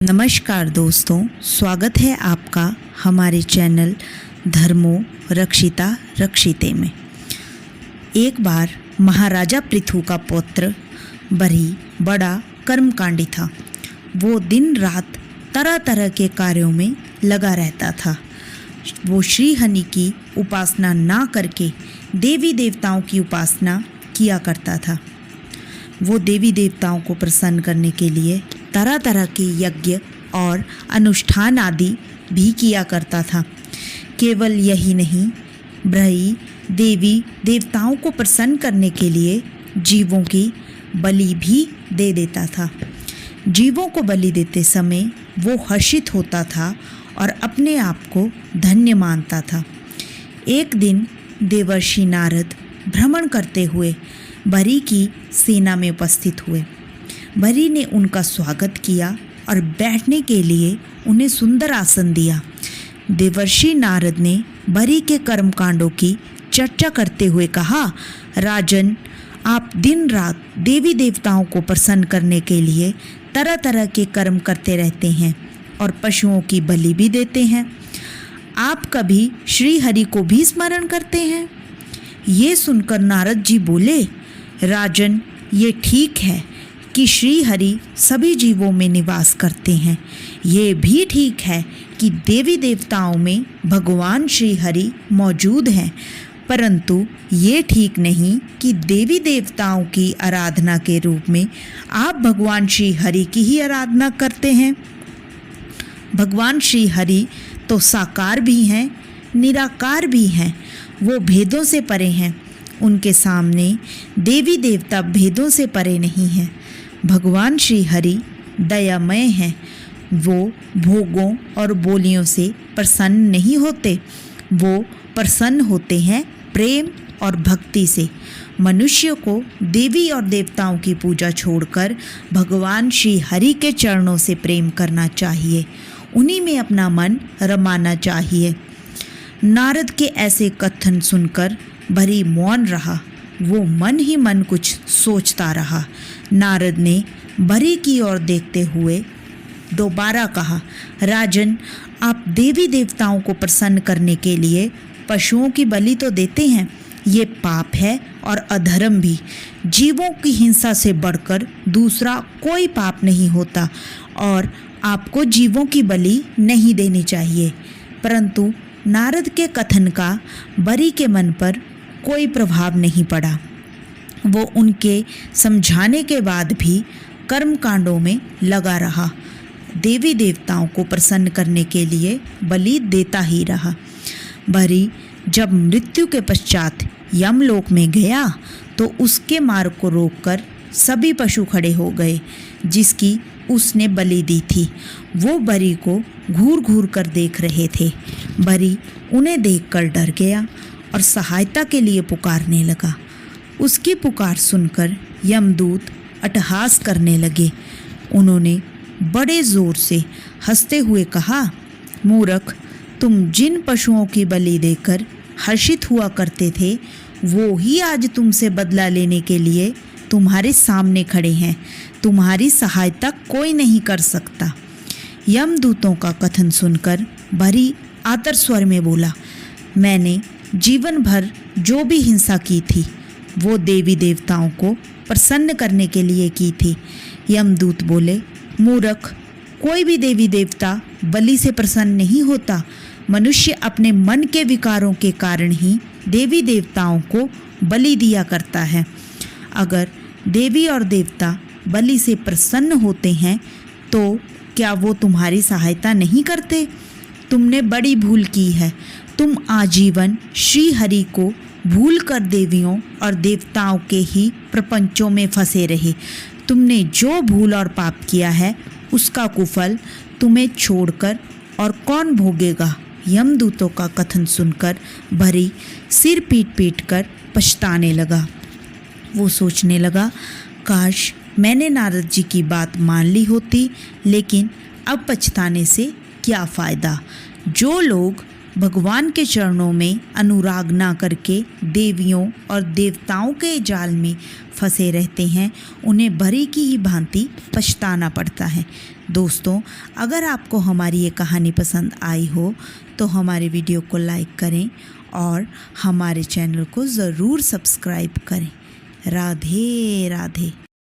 नमस्कार दोस्तों, स्वागत है आपका हमारे चैनल धर्मो रक्षिता रक्षिते में। एक बार महाराजा पृथु का पुत्र बरी बड़ा कर्मकांडी था। वो दिन रात तरह तरह के कार्यों में लगा रहता था। वो श्री हरि की उपासना ना करके देवी देवताओं की उपासना किया करता था। वो देवी देवताओं को प्रसन्न करने के लिए तरह तरह के यज्ञ और अनुष्ठान आदि भी किया करता था। केवल यही नहीं, बरी देवी देवताओं को प्रसन्न करने के लिए जीवों की बलि भी दे देता था। जीवों को बलि देते समय वो हर्षित होता था और अपने आप को धन्य मानता था। एक दिन देवर्षि नारद भ्रमण करते हुए बरी की सेना में उपस्थित हुए। बरी ने उनका स्वागत किया और बैठने के लिए उन्हें सुंदर आसन दिया। देवर्षि नारद ने बरी के कर्मकांडों की चर्चा करते हुए कहा, राजन, आप दिन रात देवी देवताओं को प्रसन्न करने के लिए तरह तरह के कर्म करते रहते हैं और पशुओं की बलि भी देते हैं। आप कभी श्री हरि को भी स्मरण करते हैं? ये सुनकर नारद जी बोले, राजन, ये ठीक है कि श्री हरि सभी जीवों में निवास करते हैं। ये भी ठीक है कि देवी देवताओं में भगवान श्री हरि मौजूद हैं, परंतु ये ठीक नहीं कि देवी देवताओं की आराधना के रूप में आप भगवान श्री हरि की ही आराधना करते हैं। भगवान श्री हरि तो साकार भी हैं, निराकार भी हैं। वो भेदों से परे हैं। उनके सामने देवी देवता भेदों से परे नहीं हैं। भगवान श्री हरि दयामय हैं। वो भोगों और बोलियों से प्रसन्न नहीं होते। वो प्रसन्न होते हैं प्रेम और भक्ति से। मनुष्य को देवी और देवताओं की पूजा छोड़कर भगवान श्री हरि के चरणों से प्रेम करना चाहिए। उन्हीं में अपना मन रमाना चाहिए। नारद के ऐसे कथन सुनकर बरी मौन रहा। वो मन ही मन कुछ सोचता रहा। नारद ने बरी की ओर देखते हुए दोबारा कहा, राजन, आप देवी देवताओं को प्रसन्न करने के लिए पशुओं की बलि तो देते हैं। ये पाप है और अधर्म भी। जीवों की हिंसा से बढ़कर दूसरा कोई पाप नहीं होता और आपको जीवों की बलि नहीं देनी चाहिए। परंतु नारद के कथन का बरी के मन पर कोई प्रभाव नहीं पड़ा। वो उनके समझाने के बाद भी कर्मकांडों में लगा रहा। देवी देवताओं को प्रसन्न करने के लिए बलि देता ही रहा। बरी जब मृत्यु के पश्चात यमलोक में गया तो उसके मार्ग को रोककर सभी पशु खड़े हो गए जिसकी उसने बलि दी थी। वो बरी को घूर घूर कर देख रहे थे। बरी उन्हें देखकर डर गया और सहायता के लिए पुकारने लगा। उसकी पुकार सुनकर यमदूत अट्टहास करने लगे। उन्होंने बड़े जोर से हंसते हुए कहा, मूर्ख, तुम जिन पशुओं की बलि देकर हर्षित हुआ करते थे वो ही आज तुमसे बदला लेने के लिए तुम्हारे सामने खड़े हैं। तुम्हारी सहायता कोई नहीं कर सकता। यमदूतों का कथन सुनकर बरी आतर स्वर में बोला, मैंने जीवन भर जो भी हिंसा की थी वो देवी देवताओं को प्रसन्न करने के लिए की थी। यमदूत बोले, मूर्ख, कोई भी देवी देवता बलि से प्रसन्न नहीं होता। मनुष्य अपने मन के विकारों के कारण ही देवी देवताओं को बलि दिया करता है। अगर देवी और देवता बलि से प्रसन्न होते हैं तो क्या वो तुम्हारी सहायता नहीं करते? तुमने बड़ी भूल की है। तुम आजीवन श्री हरि को भूल कर देवियों और देवताओं के ही प्रपंचों में फंसे रहे। तुमने जो भूल और पाप किया है उसका कुफल तुम्हें छोड़कर और कौन भोगेगा? यमदूतों का कथन सुनकर बरी सिर पीट पीट कर पछताने लगा। वो सोचने लगा, काश मैंने नारद जी की बात मान ली होती, लेकिन अब पछताने से क्या फ़ायदा। जो लोग भगवान के चरणों में अनुराग ना करके देवियों और देवताओं के जाल में फंसे रहते हैं उन्हें बरी की ही भांति पछताना पड़ता है। दोस्तों, अगर आपको हमारी ये कहानी पसंद आई हो तो हमारे वीडियो को लाइक करें और हमारे चैनल को ज़रूर सब्सक्राइब करें। राधे राधे।